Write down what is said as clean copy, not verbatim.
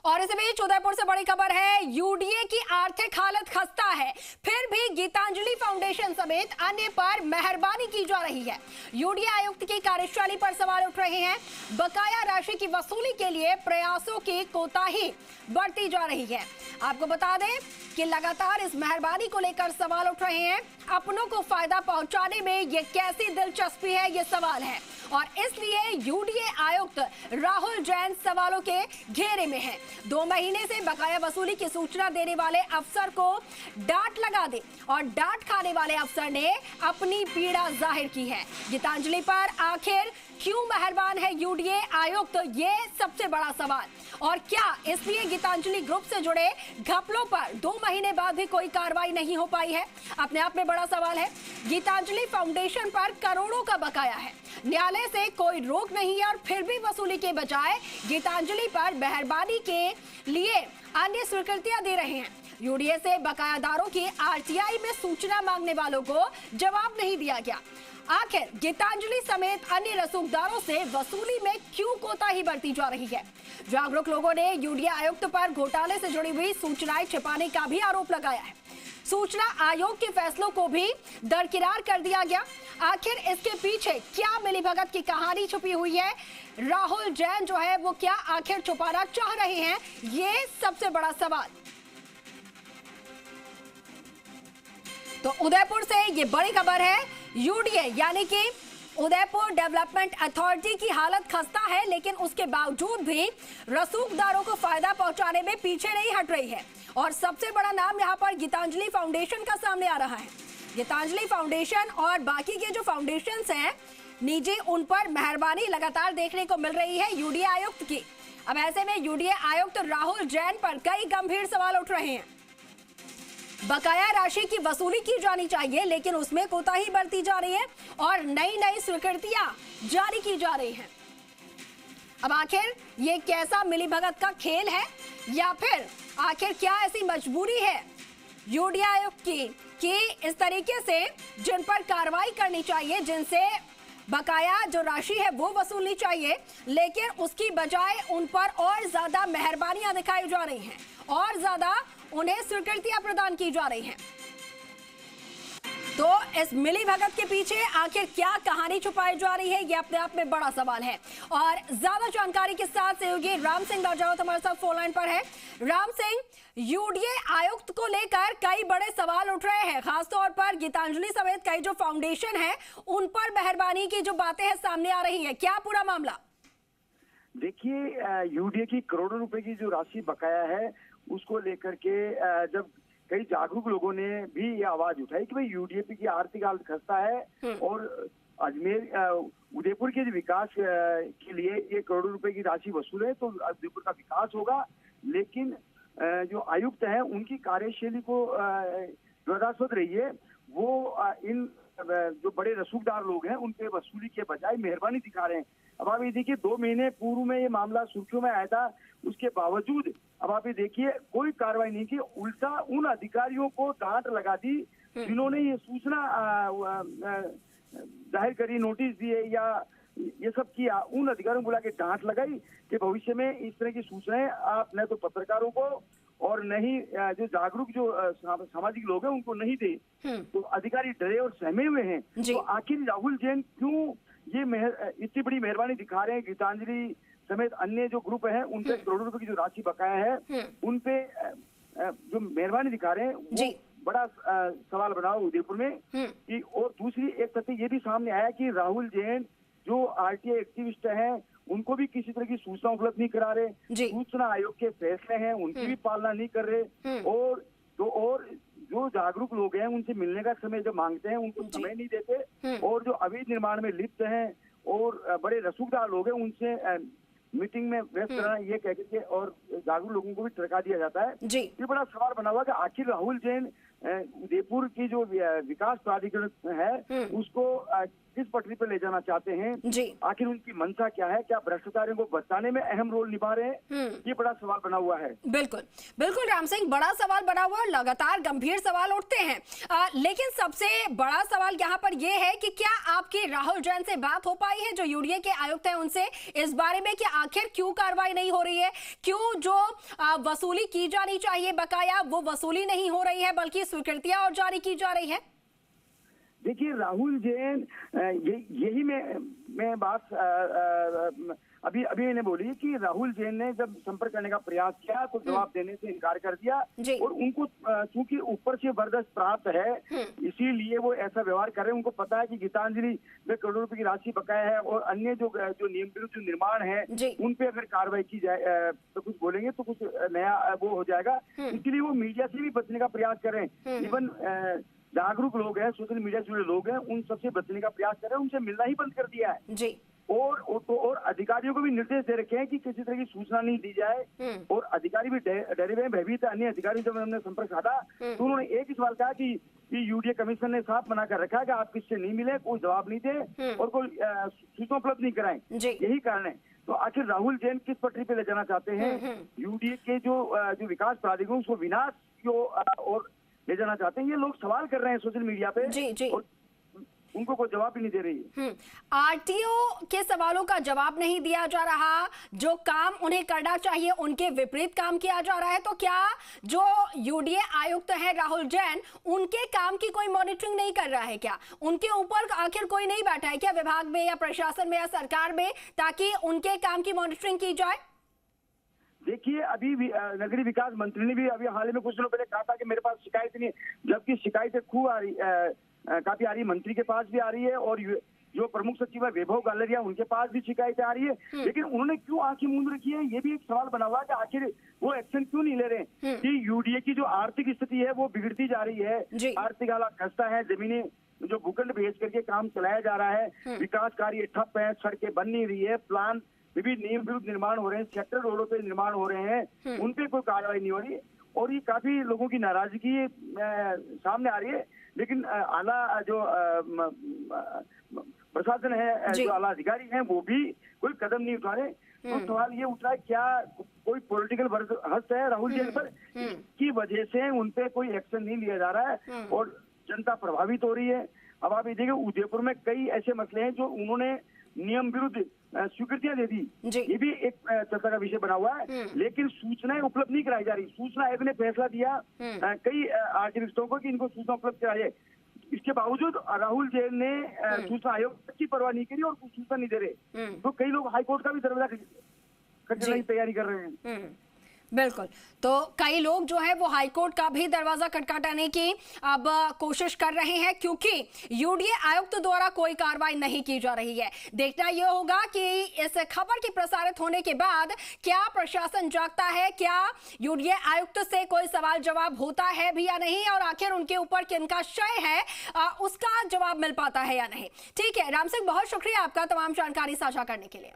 और इस बीच उदयपुर से बड़ी खबर है, यूडीए की आर्थिक हालत खस्ता है, फिर भी गीतांजलि फाउंडेशन समेत अन्य पर मेहरबानी की जा रही है। यूडीए आयुक्त की कार्यशैली पर सवाल उठ रहे हैं। बकाया राशि की वसूली के लिए प्रयासों की कोताही बढ़ती जा रही है। आपको बता दें कि लगातार इस मेहरबानी को लेकर सवाल उठ रहे हैं। अपनों को फायदा पहुंचाने में ये कैसी दिलचस्पी है, ये सवाल है, और इसलिए यूडीए आयुक्त राहुल जैन सवालों के घेरे में है। 2 महीने से बकाया वसूली की सूचना देने वाले अफसर को डांट लगा दी और डांट खाने वाले अफसर ने अपनी पीड़ा जाहिर की है। गीतांजलि पर आखिर क्यों मेहरबान है यूडीए आयुक्त, ये सबसे बड़ा सवाल। और क्या इसलिए गीतांजलि ग्रुप से जुड़े घपलों पर 2 महीने बाद भी कोई कार्रवाई नहीं हो पाई है, अपने आप में बड़ा सवाल है। गीतांजलि फाउंडेशन पर करोड़ों का बकाया है, न्यायालय से कोई रोक नहीं है, और फिर भी वसूली के बजाय गीतांजलि पर मेहरबानी के लिए अन्य स्वीकृतियां दे रहे हैं। यूडीए से बकायादारों की आरटीआई में सूचना मांगने वालों को जवाब नहीं दिया गया। आखिर गीतांजलि समेत अन्य रसूखदारों से वसूली में क्यों कोताही बरती जा रही है? जागरूक लोगों ने यूडीए आयुक्त पर घोटाले से जुड़ी हुई सूचनाएं छिपाने का भी आरोप लगाया है। सूचना आयोग के फैसलों को भी दरकिनार कर दिया गया। आखिर इसके पीछे क्या मिलीभगत की कहानी छुपी हुई है? राहुल जैन जो है वो क्या आखिर छुपाना चाह रहे हैं, ये सबसे बड़ा सवाल। तो उदयपुर से ये बड़ी खबर है, यूडीए यानी कि उदयपुर डेवलपमेंट अथॉरिटी की हालत खस्ता है, लेकिन उसके बावजूद भी रसूखदारों को फायदा पहुंचाने में पीछे नहीं हट रही है। और सबसे बड़ा नाम यहां पर गीतांजलि फाउंडेशन का सामने आ रहा है। गीतांजलि फाउंडेशन और बाकी के जो फाउंडेशंस हैं निजी, उन पर मेहरबानी लगातार देखने को मिल रही है यूडीए आयुक्त की। अब ऐसे में यूडीए आयुक्त राहुल जैन पर कई गंभीर सवाल उठ रहे हैं। बकाया राशि की वसूली की जानी चाहिए, लेकिन उसमें कोताही बरती जा रही है और नई नई स्वीकृतियां जारी की जा रही हैं। अब आखिर ये कैसा मिलीभगत का खेल है, या फिर आखिर क्या ऐसी मजबूरी है यूडीए आयुक्त की कि इस तरीके से जिन पर कार्रवाई करनी चाहिए, जिनसे बकाया जो राशि है वो वसूलनी चाहिए, लेकिन उसकी बजाय उन पर और ज्यादा मेहरबानियां दिखाई जा रही हैं और ज्यादा उन्हें स्वीकृतियां प्रदान की जा रही हैं। तो इस मिलीभगत के पीछे आखिर क्या कहानी छुपाई जा रही है, ये अपने आप में बड़ा सवाल है। और ज्यादा जानकारी के साथ सहयोगी राम सिंह राजावत हमारे साथ फोन लाइन पर है। राम सिंह, यूडीए आयुक्त को लेकर कई बड़े सवाल उठ रहे हैं, खासतौर पर गीतांजलि समेत कई जो फाउंडेशन है उन पर मेहरबानी की जो बातें हैं सामने आ रही है, क्या पूरा मामला? देखिए, यूडीए की करोड़ों रुपए की जो राशि बकाया है उसको लेकर के जब कई जागरूक लोगों ने भी ये आवाज उठाई कि भाई यूडीए की आर्थिक हालत खस्ता है और अजमेर उदयपुर के विकास के लिए ये करोड़ों रुपए की राशि वसूल है तो उदयपुर का विकास होगा। लेकिन जो आयुक्त हैं उनकी कार्यशैली को विवादास्पद रही है। वो इन जो बड़े रसूखदार लोग हैं उन पे वसूली के बजाय मेहरबानी दिखा रहे हैं। अब आप ये देखिए, 2 महीने पूर्व में ये मामला सुर्खियों में आया था, उसके बावजूद अब आप ये देखिए कोई कार्रवाई नहीं की, उल्टा उन अधिकारियों को डांट लगा दी जिन्होंने ये सूचना जाहिर करी, नोटिस दिए या ये सब किया। उन अधिकारियों को बुला के डांट लगाई कि भविष्य में इस तरह की सूचनाएं आप न तो पत्रकारों को और न ही जो जागरूक जो सामाजिक लोग हैं उनको नहीं दे। तो अधिकारी डरे और सहमे हुए हैं। तो आखिर राहुल जैन क्यों ये इतनी बड़ी मेहरबानी दिखा रहे हैं? गीतांजलि समेत अन्य जो ग्रुप हैं उन पे करोड़ों रुपए की जो राशि बकाया है उन पे जो मेहरबानी दिखा रहे हैं वो बड़ा सवाल बना हुआ उदयपुर में कि। और दूसरी एक तथ्य ये भी सामने आया कि राहुल जैन जो आरटीआई एक्टिविस्ट हैं उनको भी किसी तरह की सूचना उपलब्ध नहीं करा रहे। सूचना आयोग के फैसले हैं उनकी भी पालना नहीं कर रहे। और जो जागरूक लोग हैं उनसे मिलने का समय जब मांगते हैं उनको समय नहीं देते। और जो अवैध निर्माण में लिप्त हैं और बड़े रसूखदार लोग हैं उनसे मीटिंग में व्यस्त रहना ये कह के और जागरूक लोगों को भी टरका दिया जाता है। ये बड़ा सवाल बना हुआ कि आखिर राहुल जैन उदयपुर की जो विकास प्राधिकरण है उसको किस पटरी पर ले जाना चाहते हैं जी। आखिर उनकी मंशा क्या है, क्या भ्रष्टाचारियों को बचाने में अहम रोल निभा रहे हैं, ये बड़ा सवाल बना हुआ है। बिल्कुल बिल्कुल राम सिंह, बड़ा सवाल बना हुआ है, लगातार गंभीर सवाल उठते हैं। लेकिन सबसे बड़ा सवाल यहाँ पर यह है कि क्या आपकी राहुल जैन से बात हो पाई है जो यूडीए के आयुक्त हैं उनसे इस बारे में कि आखिर क्यों कार्रवाई नहीं हो रही है, क्यों जो वसूली की जानी चाहिए बकाया वो वसूली नहीं हो रही है बल्कि स्वीकृतियां और जारी की जा रही है? देखिए राहुल जैन यही मैं बात अभी मैंने बोली कि राहुल जैन ने जब संपर्क करने का प्रयास किया तो जवाब देने से इनकार कर दिया और उनको चूंकि ऊपर से बर्दाश्त प्राप्त है इसीलिए वो ऐसा व्यवहार कर रहे हैं। उनको पता है कि गीतांजलि में करोड़ों रुपए की राशि बकाया है और अन्य जो नियम विरुद्ध जो निर्माण है उन पे अगर कार्रवाई की जाए तो कुछ बोलेंगे तो कुछ नया वो हो जाएगा, इसलिए वो मीडिया से भी बचने का प्रयास कर रहे हैं। इवन जागरूक लोग हैं, सोशल मीडिया से जुड़े लोग हैं, उन सबसे बचने का प्रयास कर रहे हैं, उनसे मिलना ही बंद कर दिया है जी। और अधिकारियों को भी निर्देश दे रखे हैं कि किसी तरह की सूचना नहीं दी जाए और अधिकारी भी डरे हुए भयभीत है। अन्य अधिकारी जब हमने संपर्क साधा तो उन्होंने एक ही सवाल कहा कि यूडीए कमीशन ने साफ मना कर रखा है कि आप किससे नहीं मिले, कोई जवाब नहीं दे और कोई सूचना उपलब्ध नहीं कराएं, यही कारण है। तो आखिर राहुल जैन किस पटरी पे ले जाना चाहते हैं? यूडीए के जो विकास प्राधिकरण उसको विनाश की और ले जाना चाहते हैं, ये लोग सवाल कर रहे हैं सोशल मीडिया पे जी। और उनको कोई जवाब ही नहीं दे रही। आरटीओ के सवालों का जवाब नहीं दिया जा रहा, जो काम उन्हें करना चाहिए उनके विपरीत काम किया जा रहा है, तो क्या जो यूडीए आयुक्त है राहुल जैन उनके काम की कोई मॉनिटरिंग नहीं कर रहा है? क्या उनके ऊपर आखिर कोई नहीं बैठा है क्या विभाग में या प्रशासन में या सरकार में ताकि उनके काम की मॉनिटरिंग की जाए? देखिए अभी नगरीय विकास मंत्री ने भी अभी हाल ही में कुछ दिनों पहले कहा था कि मेरे पास शिकायत नहीं है, जबकि शिकायतें खूब आ रही काफी आ रही, मंत्री के पास भी आ रही है और जो प्रमुख सचिव है वैभव गालरिया उनके पास भी शिकायतें आ रही है। लेकिन उन्होंने क्यों आंखें मूंद रखी है, ये भी एक सवाल बना हुआ है कि आखिर वो एक्शन क्यों नहीं ले रहे कि यूडीए की जो आर्थिक स्थिति है वो बिगड़ती जा रही है, आर्थिक हालात खस्ता है, जमीनें जो भूखंड भेज करके काम चलाया जा रहा है, विकास कार्य ठप है, सड़कें बन नहीं रही है, प्लान विभिन्न नियम विरुद्ध निर्माण हो रहे हैं, सेक्टर रोडों पे निर्माण हो रहे हैं, उन पे कोई कार्रवाई नहीं हो रही और ये काफी लोगों की नाराजगी सामने आ रही है। लेकिन आला जो प्रशासन है, जो आला अधिकारी हैं वो भी कोई कदम नहीं उठा रहे। तो सवाल ये उठ रहा है क्या कोई पॉलिटिकल हस्त है राहुल जैन पर की वजह से उन पे कोई एक्शन नहीं लिया जा रहा है और जनता प्रभावित हो रही है। अब आप ये देखिए उदयपुर में कई ऐसे मसले हैं जो उन्होंने नियम विरुद्ध स्वीकृतियां दे दी, ये भी एक चर्चा का विषय बना हुआ है, लेकिन सूचनाएं उपलब्ध नहीं कराई जा रही। सूचना आयोग ने फैसला दिया कई आर्टिविस्टों को कि इनको सूचना उपलब्ध कराई जाए, इसके बावजूद राहुल जैन ने सूचना आयोग की परवाह नहीं करी और कुछ सूचना नहीं दे रहे। तो कई लोग हाईकोर्ट का भी दरवाजा खटखटाने की तैयारी कर रहे हैं। बिल्कुल, तो कई लोग जो है वो हाईकोर्ट का भी दरवाजा खटखटाने की अब कोशिश कर रहे हैं क्योंकि यूडीए आयुक्त द्वारा कोई कार्रवाई नहीं की जा रही है। देखना यह होगा कि इस खबर की प्रसारित होने के बाद क्या प्रशासन जागता है, क्या यूडीए आयुक्त से कोई सवाल जवाब होता है भी या नहीं और आखिर उनके ऊपर किनका शय है उसका जवाब मिल पाता है या नहीं। ठीक है राम सिंह, बहुत शुक्रिया आपका तमाम जानकारी साझा करने के लिए।